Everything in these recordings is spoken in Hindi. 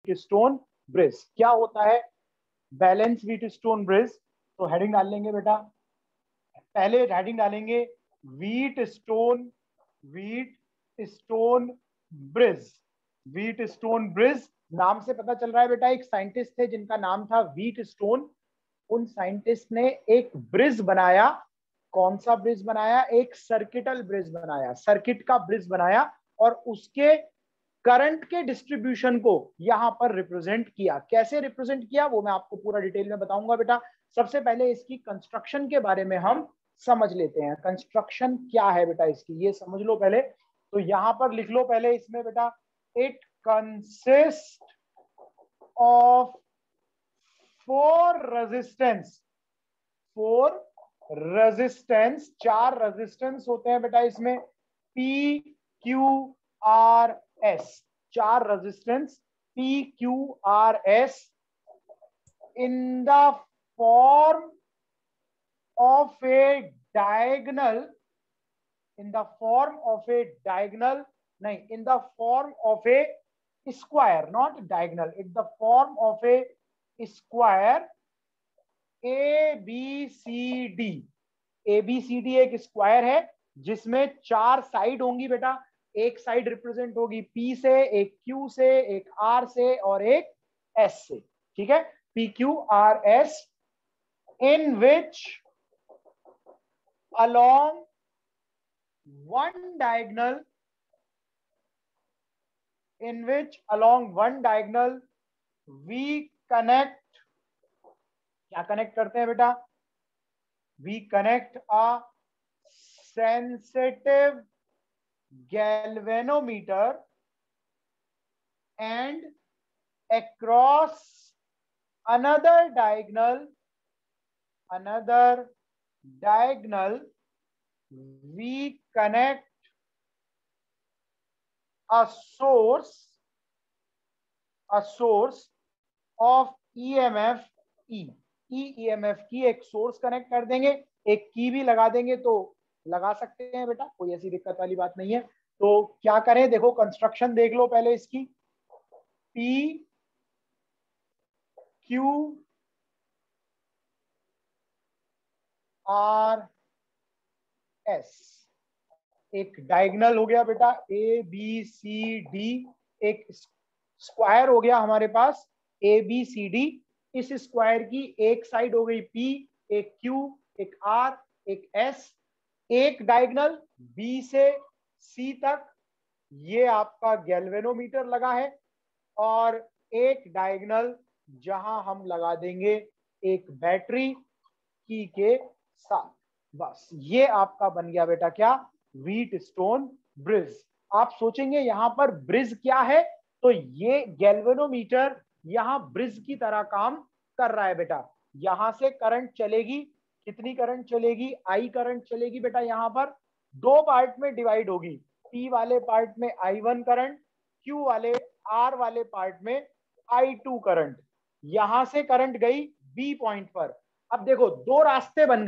Wheatstone bridge. क्या होता है बैलेंस व्हीटस्टोन ब्रिज? तो हेडिंग डाल लेंगे बेटा, पहले हेडिंग डालेंगे व्हीटस्टोन ब्रिज। व्हीटस्टोन ब्रिज नाम से पता चल रहा है बेटा, एक साइंटिस्ट थे जिनका नाम था व्हीटस्टोन। उन साइंटिस्ट ने एक ब्रिज बनाया। कौन सा ब्रिज बनाया? एक सर्किटल ब्रिज बनाया, सर्किट का ब्रिज बनाया, और उसके करंट के डिस्ट्रीब्यूशन को यहां पर रिप्रेजेंट किया। कैसे रिप्रेजेंट किया वो मैं आपको पूरा डिटेल में बताऊंगा बेटा। सबसे पहले इसकी कंस्ट्रक्शन के बारे में हम समझ लेते हैं। कंस्ट्रक्शन क्या है बेटा इसकी, ये समझ लो पहले। तो यहां पर लिख लो पहले इसमें बेटा, it consist of four resistance, चार रेजिस्टेंस होते हैं बेटा इसमें, पी क्यू आर एस, चार resistance P Q R S in the form of a diagonal, in the form of a square, not diagonal, in the form of a square A B C D. A B C D एक स्क्वायर है जिसमें चार साइड होंगी बेटा। एक साइड रिप्रेजेंट होगी पी से, एक क्यू से, एक आर से और एक एस से। ठीक है, P Q R S, in which along one diagonal we connect, क्या कनेक्ट करते हैं बेटा? we connect a sensitive galvanometer and across another diagonal we connect a source of EMF E। EMF की एक सोर्स कनेक्ट कर देंगे, एक की भी लगा देंगे तो लगा सकते हैं बेटा, कोई ऐसी दिक्कत वाली बात नहीं है। तो क्या करें, देखो कंस्ट्रक्शन देख लो पहले इसकी। P Q R S, एक डायगोनल हो गया बेटा, ए बी सी डी, एक स्क्वायर हो गया हमारे पास ए बी सी डी। इस स्क्वायर की एक साइड हो गई P, एक Q, एक R, एक S, एक डायगोनल B से C तक, ये आपका गैल्वेनोमीटर लगा है, और एक डायगोनल जहां हम लगा देंगे एक बैटरी की के साथ। बस ये आपका बन गया बेटा क्या? Wheatstone bridge. आप सोचेंगे यहां पर ब्रिज क्या है, तो ये गैल्वेनोमीटर यहां ब्रिज की तरह काम कर रहा है बेटा। यहां से करंट चलेगी, कितनी करंट चलेगी? आई करंट चलेगी बेटा। यहां पर दो पार्ट में डिवाइड होगी, पी वाले पार्ट में I1 करंट, क्यू वाले आर वाले पार्ट में I2 करंट। यहां से करंट गई बी पॉइंट पर। अब देखो दो रास्ते बन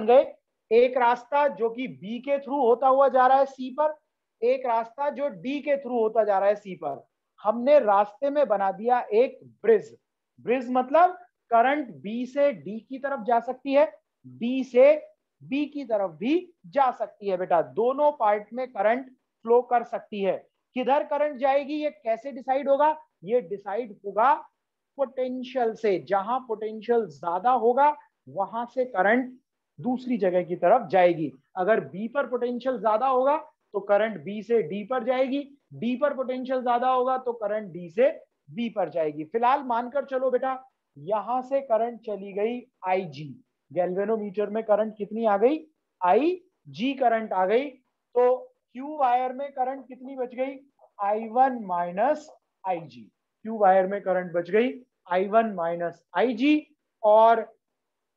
गए, एक रास्ता जो कि बी के थ्रू होता हुआ जा रहा है सी पर, एक रास्ता जो डी के थ्रू होता जा रहा है सी पर। हमने रास्ते में बना दिया एक ब्रिज। ब्रिज मतलब करंट बी से डी की तरफ जा सकती है, डी से बी की तरफ भी जा सकती है बेटा। दोनों पार्ट में करंट फ्लो कर सकती है। किधर करंट जाएगी ये कैसे डिसाइड होगा? ये डिसाइड होगा पोटेंशियल से। जहां पोटेंशियल ज्यादा होगा वहां से करंट दूसरी जगह की तरफ जाएगी। अगर बी पर पोटेंशियल ज्यादा होगा तो करंट बी से डी पर जाएगी, डी पर पोटेंशियल ज्यादा होगा तो करंट डी से बी पर जाएगी। फिलहाल मानकर चलो बेटा यहां से करंट चली गई आई जी, गैल्वेनोमीटर में करंट कितनी आ गई? आई जी करंट आ गई। तो क्यू वायर में करंट कितनी बच गई? I1 माइनस आई जी। क्यू वायर में करंट बच गई I1 माइनस आई जी, और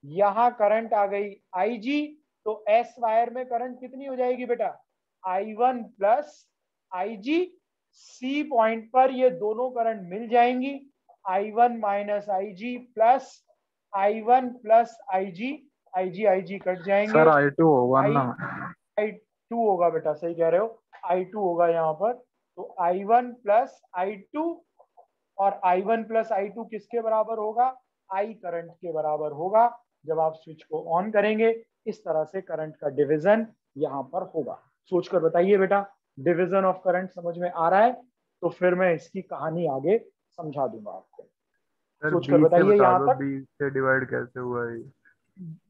यहां करंट आ गई IG। तो S वायर में करंट कितनी हो जाएगी बेटा? I1 plus IG। C point पर ये दोनों करंट मिल जाएंगी, I1 minus IG plus I1 plus IG। IG cut जाएंगे, सर I2 होगा ना? I2 होगा बेटा, सही कह रहे हो, I2 होगा यहाँ पर। तो I1 प्लस I2 और I1 प्लस I2 किसके बराबर होगा? I करंट के बराबर होगा। जब आप स्विच को ऑन करेंगे इस तरह से करंट का डिवीजन यहाँ पर होगा। सोचकर बताइए बेटा, डिवीजन ऑफ करंट समझ में आ रहा है? तो फिर मैं इसकी कहानी आगे समझा दूंगा आपको। सोचकर बताइए यहाँ तक। बी से डिवाइड कैसे हुआ है?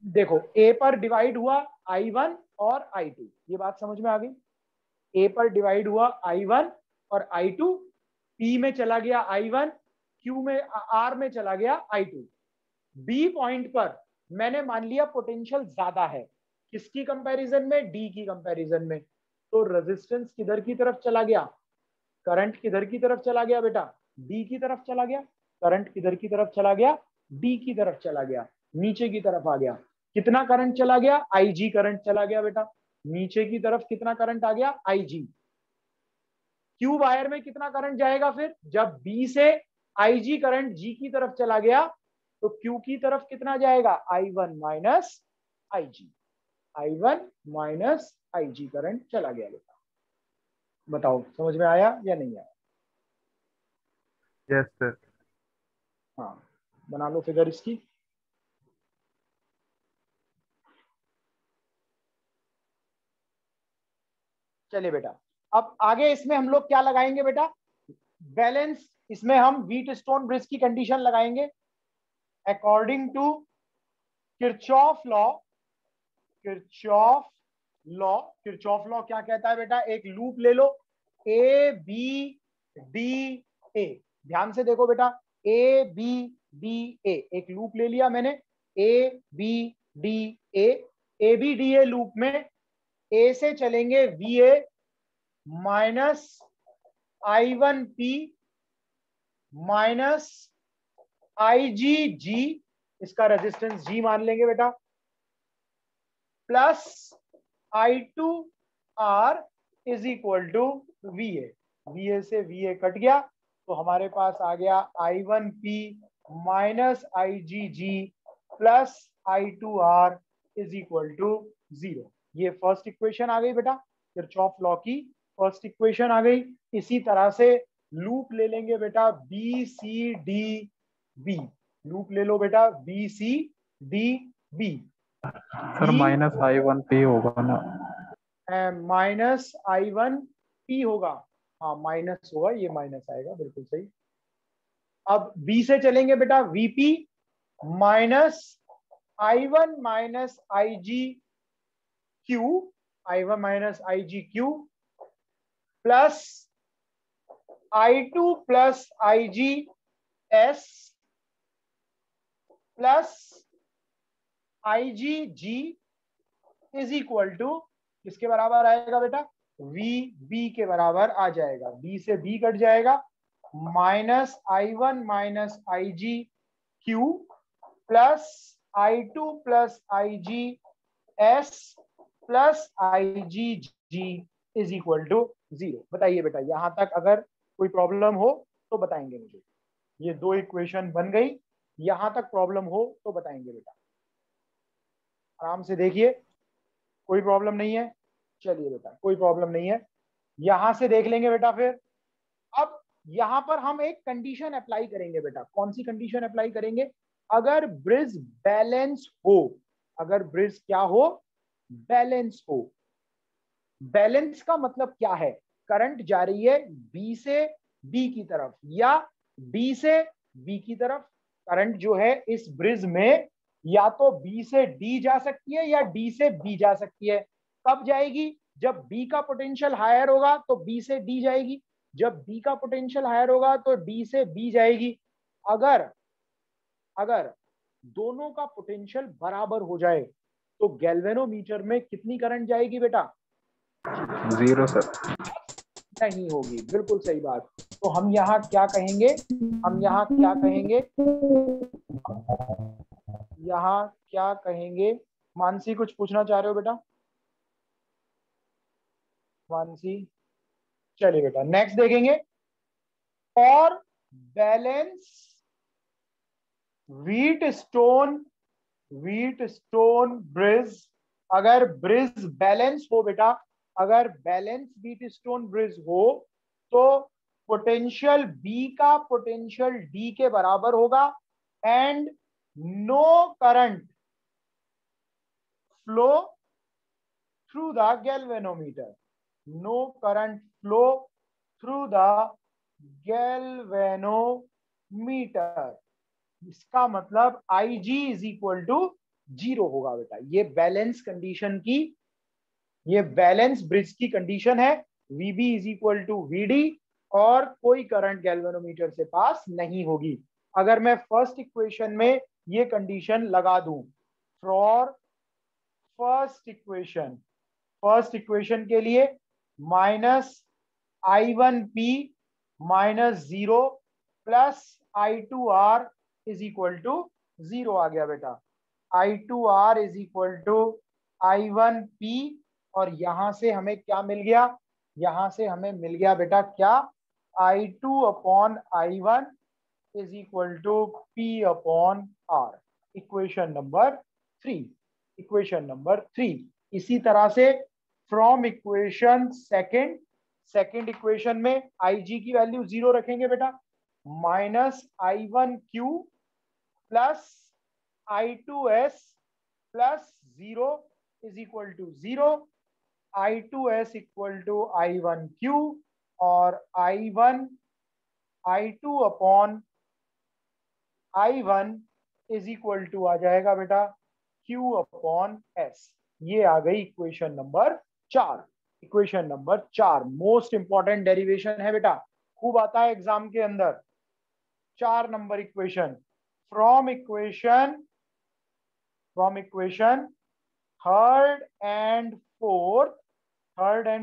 देखो, ए पर डिवाइड हुआ I1 और I2, ये बात समझ में आ गई। ए पर डिवाइड हुआ I1 और I2, P में चला गया I1, Q में R में चला गया I2। बी पॉइंट पर मैंने मान लिया पोटेंशियल ज्यादा है, किसकी कंपैरिजन में? डी की कंपैरिजन में। तो रेजिस्टेंस किधर की तरफ चला गया? करंट किधर की तरफ चला गया बेटा? डी की तरफ चला गया। करंट किधर की तरफ चला गया? डी की तरफ चला गया, नीचे की तरफ आ गया। कितना करंट चला गया? IG करंट चला गया बेटा। नीचे की तरफ कितना करंट आ गया? IG। क्यू वायर में कितना करंट जाएगा फिर? जब बी से IG करंट जी की तरफ चला गया तो क्यू की तरफ कितना जाएगा? I1 minus IG। I1 minus IG current चला गया बेटा। बताओ समझ में आया या नहीं आया? Yes sir. हाँ, बना लो फिगर इसकी। चलिए बेटा, अब आगे इसमें हम लोग क्या लगाएंगे बेटा? बैलेंस। इसमें हम व्हीट स्टोन ब्रिज की कंडीशन लगाएंगे according to Kirchhoff law. Kirchhoff law, Kirchhoff law क्या कहता है बेटा? एक लूप ले लो, ए बी डी ए। ध्यान से देखो बेटा, ए बी डी ए, एक लूप ले लिया मैंने, A B D A B D A loop में ए से चलेंगे V A minus I1 P minus IG G, इसका रेजिस्टेंस G मान लेंगे बेटा, plus I2 R is equal to VA। VA से VA कट गया तो हमारे पास आ गया I1 P minus IG G plus I2 R is equal to 0। ये फर्स्ट इक्वेशन आ गई बेटा, किरचॉफ लॉ की फर्स्ट इक्वेशन आ गई। इसी तरह से लूप ले लेंगे बेटा B C D B. Loop ले लो बेटा B C D B. Sir minus I1 P होगा ना? माइनस I1 P होगा, हाँ माइनस होगा, ये माइनस आएगा, बिल्कुल सही। अब बी से चलेंगे बेटा VP minus I1 minus IG Q, I1 minus IG Q plus I2 plus IG S plus IG G is equal to किसके बराबर आएगा बेटा? VB के बराबर आ जाएगा। B से B कट जाएगा, minus I1 minus IG Q plus I2 plus IG S plus IG G is equal to 0। बताइए बेटा, यहां तक अगर कोई प्रॉब्लम हो तो बताएंगे मुझे। ये दो इक्वेशन बन गई, यहां तक प्रॉब्लम हो तो बताएंगे बेटा। आराम से देखिए, कोई प्रॉब्लम नहीं है। चलिए बेटा, कोई प्रॉब्लम नहीं है, यहां से देख लेंगे बेटा। फिर अब यहां पर हम एक कंडीशन अप्लाई करेंगे बेटा। कौन सी कंडीशन अप्लाई करेंगे? अगर ब्रिज बैलेंस हो, अगर ब्रिज क्या हो? बैलेंस हो। बैलेंस का मतलब क्या है? करंट जा रही है बी से बी की तरफ या बी से बी की तरफ। करंट जो है इस ब्रिज में या तो बी से डी जा सकती है या डी से बी जा सकती है। कब जाएगी? जब बी का पोटेंशियल हायर होगा तो बी से डी जाएगी, जब बी का पोटेंशियल हायर होगा तो डी से बी जाएगी। अगर अगर दोनों का पोटेंशियल बराबर हो जाए तो गैल्वेनोमीटर में कितनी करंट जाएगी बेटा? 0 सर। नहीं होगी, बिल्कुल सही बात। तो हम यहाँ क्या कहेंगे? हम यहाँ क्या कहेंगे? यहाँ क्या कहेंगे? मानसी कुछ पूछना चाह रहे हो बेटा? मानसी, चलिए बेटा नेक्स्ट देखेंगे। और बैलेंस व्हीट स्टोन ब्रिज, अगर ब्रिज बैलेंस हो बेटा, अगर बैलेंस व्हीट स्टोन ब्रिज हो तो पोटेंशियल बी का पोटेंशियल डी के बराबर होगा and no current flow through the galvanometer, no current flow through the galvanometer. इसका मतलब IG इज इक्वल टू 0 होगा बेटा। ये बैलेंस कंडीशन की, ये बैलेंस ब्रिज की कंडीशन है। VB is equal to VD और कोई करंट गैल्वेनोमीटर से पास नहीं होगी। अगर मैं फर्स्ट इक्वेशन में ये कंडीशन लगा दूं, फॉर फर्स्ट इक्वेशन के लिए -I1P -0 plus I2R is equal to 0 आ गया बेटा। I2R is equal to I1P और यहां से हमें क्या मिल गया, यहां से हमें मिल गया बेटा क्या, I2 upon I1 is equal to P upon R। Equation number 3, equation number 3। इसी तरह से फ्रॉम इक्वेशन सेकेंड इक्वेशन में IG की वैल्यू 0 रखेंगे बेटा, -I1Q plus I2S plus 0 is equal to 0, I2S equal to I1Q और I2 upon I1 is equal to आ जाएगा बेटा Q अपॉन S। ये आ गई equation number 4। Equation number 4 most important derivation है बेटा, खूब आता है एग्जाम के अंदर। 4 number equation, from equation third and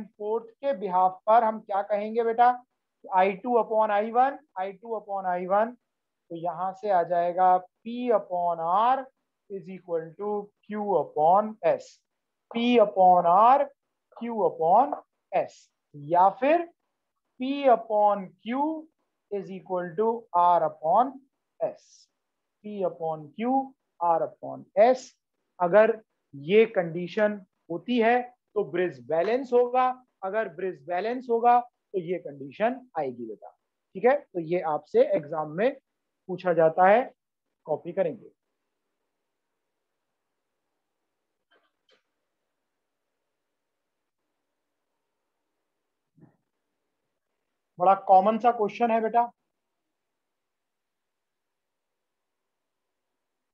fourth के बिहाफ पर हम क्या कहेंगे बेटा, I2 अपॉन I1, तो यहां से आ जाएगा P upon R is equal to Q upon S, P upon R Q upon S, या फिर P upon Q is equal to R upon S, P upon Q R upon S। अगर ये कंडीशन होती है तो ब्रिज बैलेंस होगा, अगर ब्रिज बैलेंस होगा तो ये कंडीशन आएगी बेटा। ठीक है, तो ये आपसे एग्जाम में पूछा जाता है, कॉपी करेंगे। बड़ा कॉमन सा क्वेश्चन है बेटा।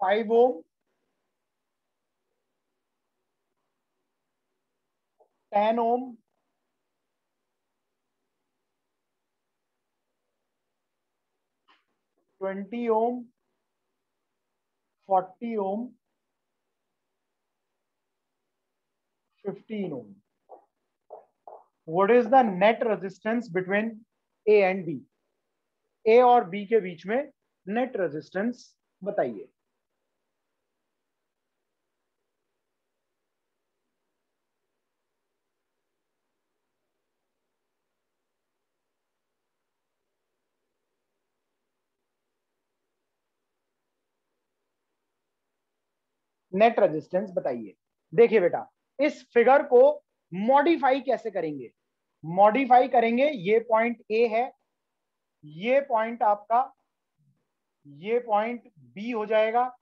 5 ओम 10 ओम 20 ohm 40 ohm 15 ohm, what is the net resistance between A and B? A और B के बीच में नेट रेजिस्टेंस बताइए। नेट रेजिस्टेंस बताइए। देखिए बेटा, इस फिगर को मॉडिफाई कैसे करेंगे, मॉडिफाई करेंगे, ये पॉइंट ए है, ये पॉइंट आपका, ये पॉइंट बी हो जाएगा,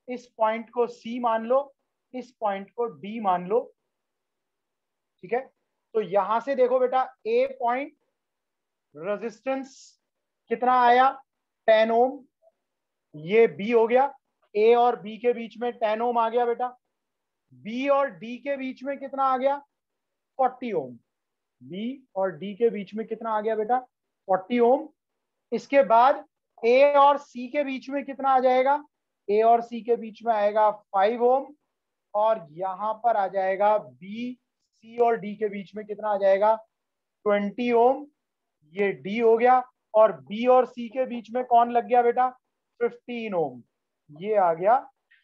इस पॉइंट को सी मान लो, इस पॉइंट को डी मान लो। ठीक है, तो यहां से देखो बेटा, ए पॉइंट रेजिस्टेंस कितना आया 10 ओम, ये बी हो गया, ए और बी के बीच में 10 ओम आ गया बेटा, बी और डी के बीच में कितना आ गया 40 ओम, बी और डी के बीच में कितना आ गया बेटा 40 ओम। इसके बाद ए और सी के बीच में कितना आ जाएगा, ए और सी के बीच में आएगा 5 ओम, और यहां पर आ जाएगा बी सी और डी के बीच में कितना आ जाएगा 20 ओम, ये डी हो गया, और बी और सी के बीच में कौन लग गया बेटा 15 ओम, ये आ गया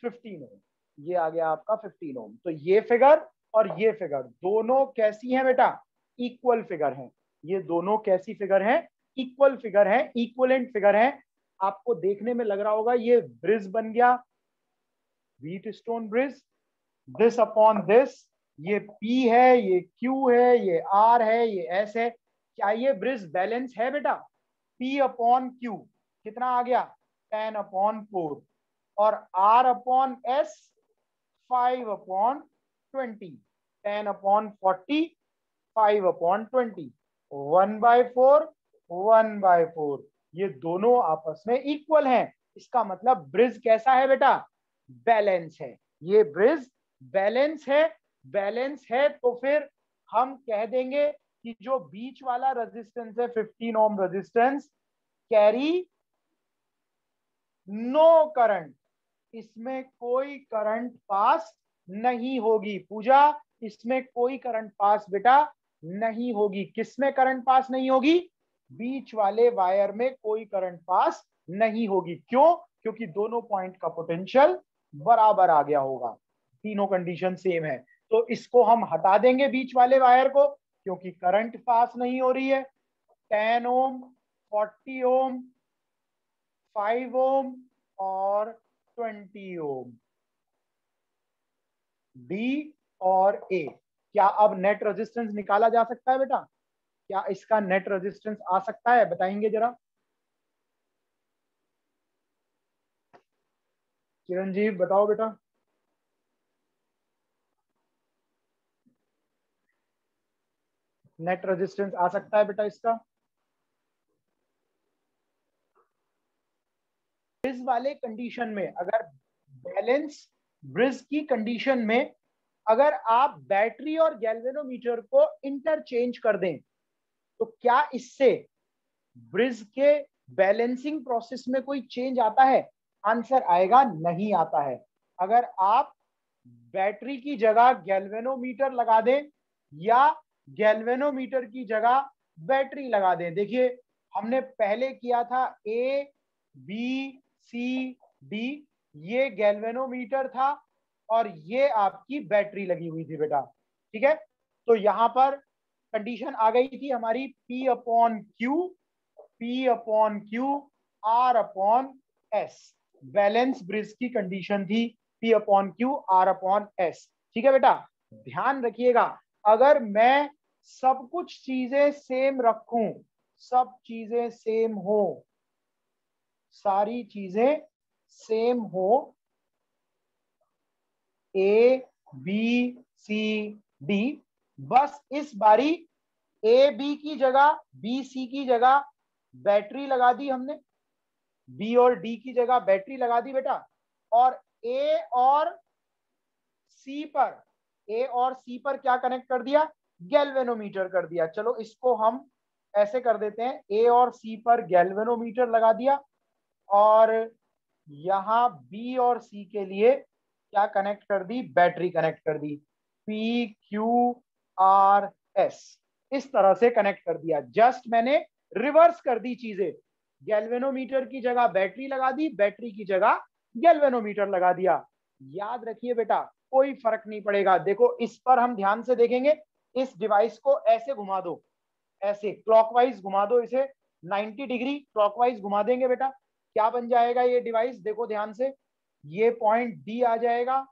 15 ओम, ये आ गया आपका 15 ओम। तो ये फिगर और ये फिगर दोनों कैसी हैं बेटा, इक्वल फिगर हैं। ये दोनों कैसी फिगर हैं, इक्वल फिगर हैं, इक्वलेंट फिगर हैं। आपको देखने में लग रहा होगा ये ब्रिज बन गया, wheat stone bridge, this upon this, ये P है, ये Q है, ये R है, ये S है। क्या ये ब्रिज बैलेंस है बेटा, P अपॉन Q कितना आ गया 10 अपॉन 4 और R upon S 5 upon 20, 10 upon 40, 5 upon 20, 1/4 1/4, ये दोनों आपस में इक्वल हैं। इसका मतलब ब्रिज कैसा है बेटा, बैलेंस है। ये ब्रिज बैलेंस है। बैलेंस है तो फिर हम कह देंगे कि जो बीच वाला रेजिस्टेंस है 15 ohm resistance carry no current, इसमें कोई करंट पास नहीं होगी। पूजा, इसमें कोई करंट पास बेटा नहीं होगी। किसमें करंट पास नहीं होगी, बीच वाले वायर में कोई करंट पास नहीं होगी। क्यों, क्योंकि दोनों पॉइंट का पोटेंशियल बराबर आ गया होगा, तीनों कंडीशन सेम है। तो इसको हम हटा देंगे बीच वाले वायर को, क्योंकि करंट पास नहीं हो रही है। 10 ओम, 40 ओम, 5 ओम और 20 ओम, बी और ए। क्या अब नेट रेजिस्टेंस निकाला जा सकता है बेटा, क्या इसका नेट रेजिस्टेंस आ सकता है, बताएंगे जरा चिरंजीव, बताओ बेटा। नेट रेजिस्टेंस आ सकता है बेटा इसका। ब्रिज वाले कंडीशन में, अगर बैलेंस ब्रिज की कंडीशन में अगर आप बैटरी और गैल्वेनोमीटर को इंटरचेंज कर दें तो क्या इससे ब्रिज के बैलेंसिंग प्रोसेस में कोई चेंज आता है, आंसर आएगा नहीं आता है। अगर आप बैटरी की जगह गैल्वेनोमीटर लगा दें या गैल्वेनोमीटर की जगह बैटरी लगा दें, देखिए हमने पहले किया था A B C D, ये गैल्वेनोमीटर था और ये आपकी बैटरी लगी हुई थी बेटा, ठीक है। तो यहां पर कंडीशन आ गई थी हमारी P upon Q R upon S, balance bridge की कंडीशन थी P upon Q R upon S, ठीक है बेटा। ध्यान रखिएगा, अगर मैं सब कुछ चीजें सेम रखूं, सब चीजें सेम हो, सारी चीजें सेम हो, A B C D, बस इस बारी A B की जगह B C की जगह बैटरी लगा दी हमने, B और D की जगह बैटरी लगा दी बेटा, और A और C पर क्या कनेक्ट कर दिया, गैल्वेनोमीटर कर दिया। चलो इसको हम ऐसे कर देते हैं, A और C पर गैल्वेनोमीटर लगा दिया और यहां B और C के लिए क्या कनेक्ट कर दी, बैटरी कनेक्ट कर दी, P Q R S, इस तरह से कनेक्ट कर दिया। जस्ट मैंने रिवर्स कर दी चीजें, गैल्वेनोमीटर की जगह बैटरी लगा दी, बैटरी की जगह गैल्वेनोमीटर लगा दिया। याद रखिए बेटा, कोई फर्क नहीं पड़ेगा। देखो इस पर हम ध्यान से देखेंगे, इस डिवाइस को ऐसे घुमा दो, ऐसे क्लॉकवाइज घुमा दो, इसे 90 डिग्री क्लॉकवाइज घुमा देंगे बेटा, क्या बन जाएगा ये डिवाइस, देखो ध्यान से, ये पॉइंट डी आ जाएगा,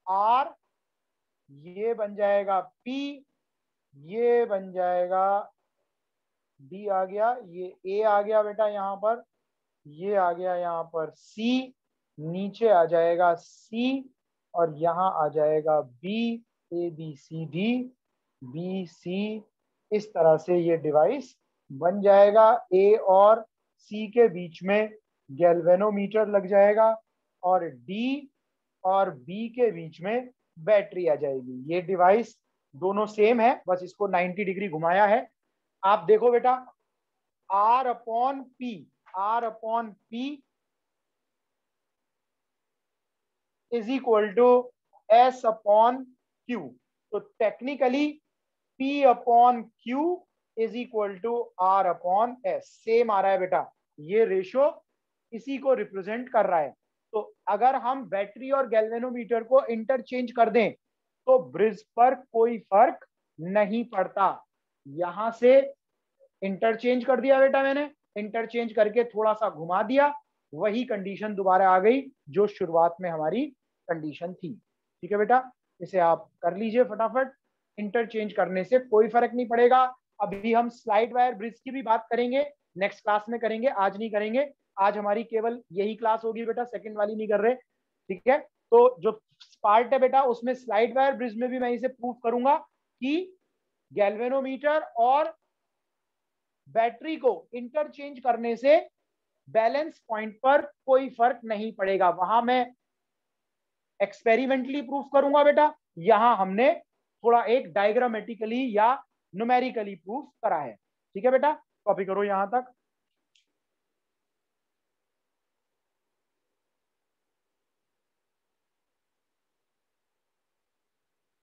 आर ये बन जाएगा पी, ये बन जाएगा डी आ गया, ये ए आ गया बेटा यहाँ पर, ये आ गया यहाँ पर सी, नीचे आ जाएगा सी और यहाँ आ जाएगा B, A B C D, B C, इस तरह से ये डिवाइस बन जाएगा। ए और सी के बीच में गैल्वेनोमीटर लग जाएगा और डी और बी के बीच में बैटरी आ जाएगी। ये डिवाइस दोनों सेम है, बस इसको 90 डिग्री घुमाया है। आप देखो बेटा, R upon P is equal to S upon Q. तो technically P upon Q is equal to R upon S, same आ रहा है बेटा, ये रेशो इसी को रिप्रेजेंट कर रहा है। तो अगर हम बैटरी और गैल्वेनोमीटर को इंटरचेंज कर दें तो ब्रिज पर कोई फर्क नहीं पड़ता। यहां से इंटरचेंज कर दिया बेटा मैंने, इंटरचेंज करके थोड़ा सा घुमा दिया, वही कंडीशन दोबारा आ गई जो शुरुआत में हमारी कंडीशन थी। ठीक है बेटा, इसे आप कर लीजिए फटाफट, इंटरचेंज करने से कोई फर्क नहीं पड़ेगा। अभी हम स्लाइड वायर ब्रिज की भी बात करेंगे, नेक्स्ट क्लास में करेंगे, आज नहीं करेंगे। आज हमारी केवल यही क्लास होगी बेटा, सेकंड वाली नहीं कर रहे, ठीक है। तो जो पार्ट है बेटा उसमें स्लाइड वायर ब्रिज में भी मैं इसे प्रूफ करूंगा कि गैल्वेनोमीटर और बैटरी को इंटरचेंज करने से बैलेंस पॉइंट पर कोई फर्क नहीं पड़ेगा। वहां मैं एक्सपेरिमेंटली प्रूफ करूंगा बेटा, यहां हमने थोड़ा एक डायग्रामेटिकली या न्यूमेरिकली प्रूफ करा है, ठीक है बेटा। कॉपी करो यहां तक।